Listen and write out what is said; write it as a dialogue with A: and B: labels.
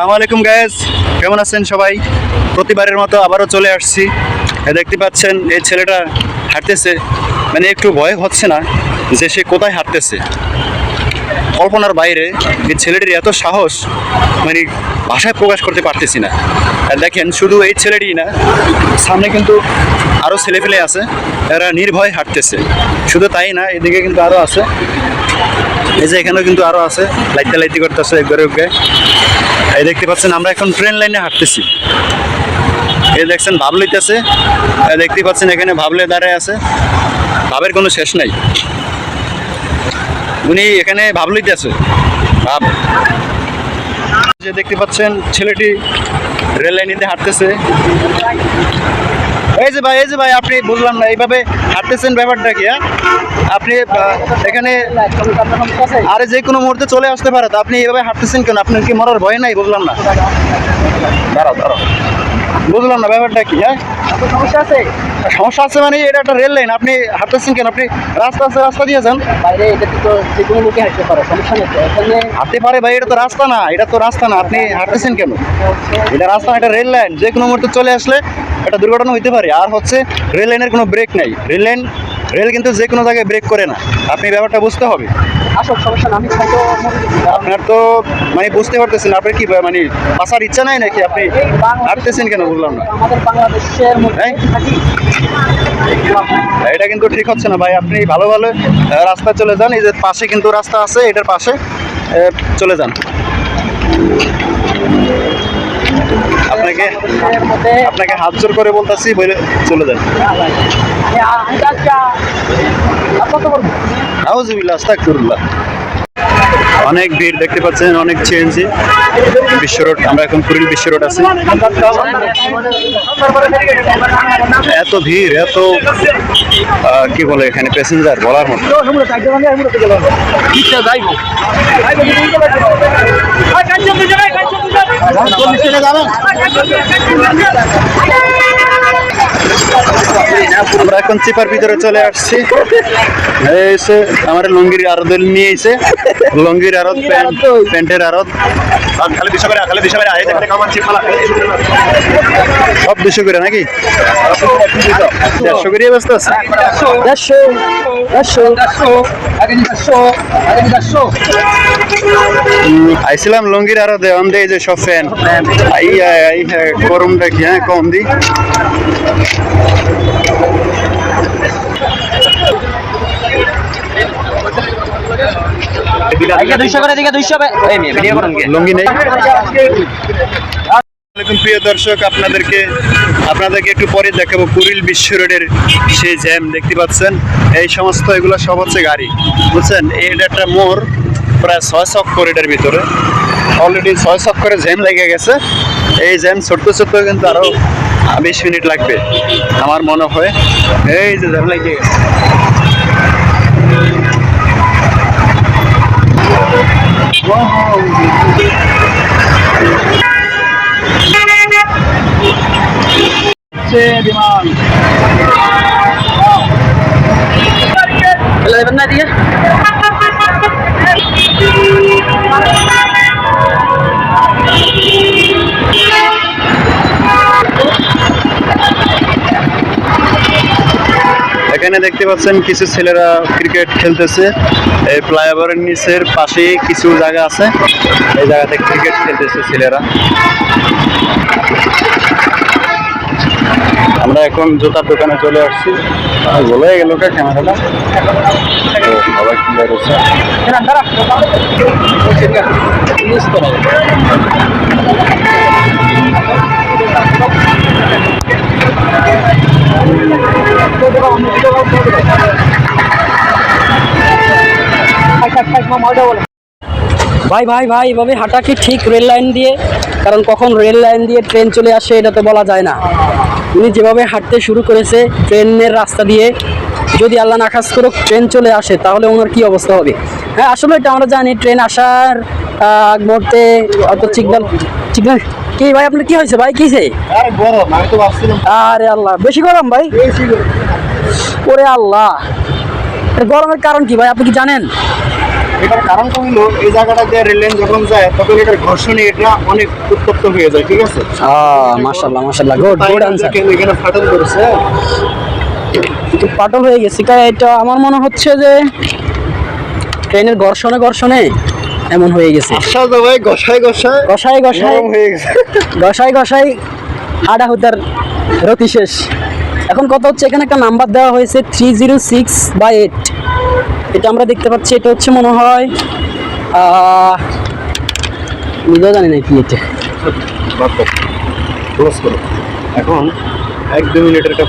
A: আসসালামু আলাইকুম গাইস, কেমন আছেন সবাই? প্রতিবারের মতো আবারও চলে আসছি। দেখতে পাচ্ছেন এই ছেলেটা হাঁটতেছে, মানে একটু ভয় হচ্ছে না যে সে কোথায় হাঁটতেছে। কল্পনার বাইরে এই ছেলেটির এত সাহস, মানে ভাষায় প্রকাশ করতে পারতেছি না। আর দেখেন, শুধু এই ছেলেটি না, সামনে কিন্তু আরও ছেলেপেলে আছে, এরা নির্ভয় হাঁটতেছে। শুধু তাই না, এদিকে কিন্তু আরও আছে, এই যে এখানেও কিন্তু আরও আছে, লাইতে লাইতে করতেছে একবারে উঠে। এই দেখতে পাচ্ছেন আমরা এখন ট্রেন লাইনে হাঁটতেছি। এই দেখছেন ভাব লইতেছে, দেখতে পাচ্ছেন এখানে ভাবলে দাঁড়ায় আছে, ভাবের কোনো শেষ নাই। উনি এখানে ভাব লইতেছে, ভাব। যে দেখতে পাচ্ছেন ছেলেটি রেল লাইনে হাঁটতেছে। এই যে ভাই আপনি বুঝলাম না, এইভাবে হাঁটতেছেন ব্যাপারটা কি? আপনি এখানে আরে যে কোনো মুহূর্তে চলে আসতে পারে, তো আপনি এইভাবে হাঁটতেছেন কেন? আপনার কি মরার ভয় নাই? বুঝলাম না, দাঁড়াও বুঝলাম না ব্যাপারটা কি। সমস্যা আছে মানে এটা একটা রেল লাইন, আপনি হাঁটতেছেন কেন? আপনি রাস্তা আছে, রাস্তা দিয়ে যান বাইরে। এটা তো যে কোনো লোকে হাঁটতে পারে, সমস্যা নেই। হাঁটতে পারে ভাই, এটা তো রাস্তা না, আপনি হাঁটতেছেন কেন? এটা রাস্তা না, এটা রেল লাইন। যে কোনো মুহূর্তে চলে আসলে একটা দুর্ঘটনা হইতে পারে। আর হচ্ছে রেল লাইনের কোনো ব্রেক নাই। রেল কিন্তু যে কোনো জায়গায় ব্রেক করে না, আপনি ব্যাপারটা বুঝতে হবে। আসল সমস্যা না, আপনার তো মানে বুঝতে পারতেছেন, আপনার কি মানে বাঁচার ইচ্ছা নাই নাকি? আপনি হাঁটতেছেন কেন? বললাম না, আমাদের বাংলাদেশের মধ্যে এটা কিন্তু ঠিক হচ্ছে না ভাই। আপনি ভালো রাস্তায় চলে যান। এই যে পাশে কিন্তু রাস্তা আছে, এটার পাশে চলে যান। আপনাকে হাত জোর করে বলতেছি, বলে চলে যান। আউযুবিল্লাহ, আস্তাগফিরুল্লাহ। অনেক ভিড় দেখতে পাচ্ছেন, অনেক চেঞ্জ। বিশ্ব রোড, আমরা এখন কুড়িল বিশ্ব রোড আছি। এত ভিড়, এত কি বলে এখানে প্যাসেঞ্জার, বলার মতো। আমরা এখন চিপার ভিতরে চলে আসছি। এসে আমার লুঙ্গির আড়ত নিয়ে এসে, লুঙ্গির আড়ত, প্যান্টের আড়ত, সব 200 করে নাকি? 150 করে ব্যস্ত আছে। আইছিলাম লুঙ্গির আড়তে, অন্ধে যে সব ফ্যান গরমটা কি, হ্যাঁ কম দি। লুঙ্গি নেই। প্রিয় দর্শক, আপনাদেরকে একটু পরে দেখাবো কুড়িল বিশ্ব রোডের সেই জ্যাম। দেখতে পাচ্ছেন এই সমস্ত এগুলো সব হচ্ছে গাড়ি, বুঝছেন? এটা একটা মোড়, প্রায় 6 চক্কর এটার ভিতরে। অলরেডি 6 চক্করে জ্যাম লেগে গেছে। এই জ্যাম ছোট্ট কিন্তু আরো 20 মিনিট লাগবে আমার মনে হয়। এই যে জ্যাম লেগে গেছে। এখানে দেখতে পাচ্ছেন কিছু ছেলেরা ক্রিকেট খেলতেছে। এই ফ্লাইওভারের নিচের পাশে কিছু জায়গা আছে, এই জায়গাতে ক্রিকেট খেলতেছে ছেলেরা। আমরা এখন জুতার দোকানে চলে আসছি। বলে গেল ক্যামেরাটা সবাই ক্লিয়ার হচ্ছে।
B: ভাই এভাবে হাঁটা কি ঠিক রেল লাইন দিয়ে? কারণ কখন রেল লাইন দিয়ে ট্রেন চলে আসে এটা তো বলা যায় না। উনি যেভাবে হাঁটতে শুরু করেছে ট্রেনের রাস্তা দিয়ে, যদি আল্লাহ না খাস করুক ট্রেন চলে আসে তাহলে ওনার কি অবস্থা হবে? হ্যাঁ, আসলে এটা আমরা জানি, ট্রেন আসার মুহূর্তে অত সিগন্যাল কি ভাই? আপনার কি হয়েছে ভাই? কিসে? আরে আল্লাহ, বেশি গরম ভাই? ওরে আল্লাহ, গরমের কারণ কি ভাই আপনি কি জানেন?
A: এটার কারণটা হলো এই জায়গাটা দিয়ে রেল লাইন যখন যায় তখন এটার ঘর্ষণে এটা অনেক উত্তপ্ত হয়ে যায়, ঠিক আছে?
B: মাশাআল্লাহ মাশাআল্লাহ, গুড
A: তাই
B: গুড আনসার।
A: এখানে ফাটল করেছে।
B: একটু পাটল হয়ে গেছে, কারণ এটা আমার মনে হচ্ছে যে ট্রেনের ঘর্ষণে ঘর্ষণে এমন হয়ে গেছে।
A: আশ্বাস দাও ভাই, গসাই গসাই
B: গসাই গসাই
A: নরম হয়ে গেছে।
B: গসাই গসাই হাডা হুতার রতি শেষ। এখন কত হচ্ছে, এখানে একটা নাম্বার দেওয়া হয়েছে 306/8। এটা আমরা দেখতে পাচ্ছি, এটা হচ্ছে মনে হয় নিজেও জানি না কি এটা।
A: ক্লোজ করো। এখন 1-2 মিনিটের একটা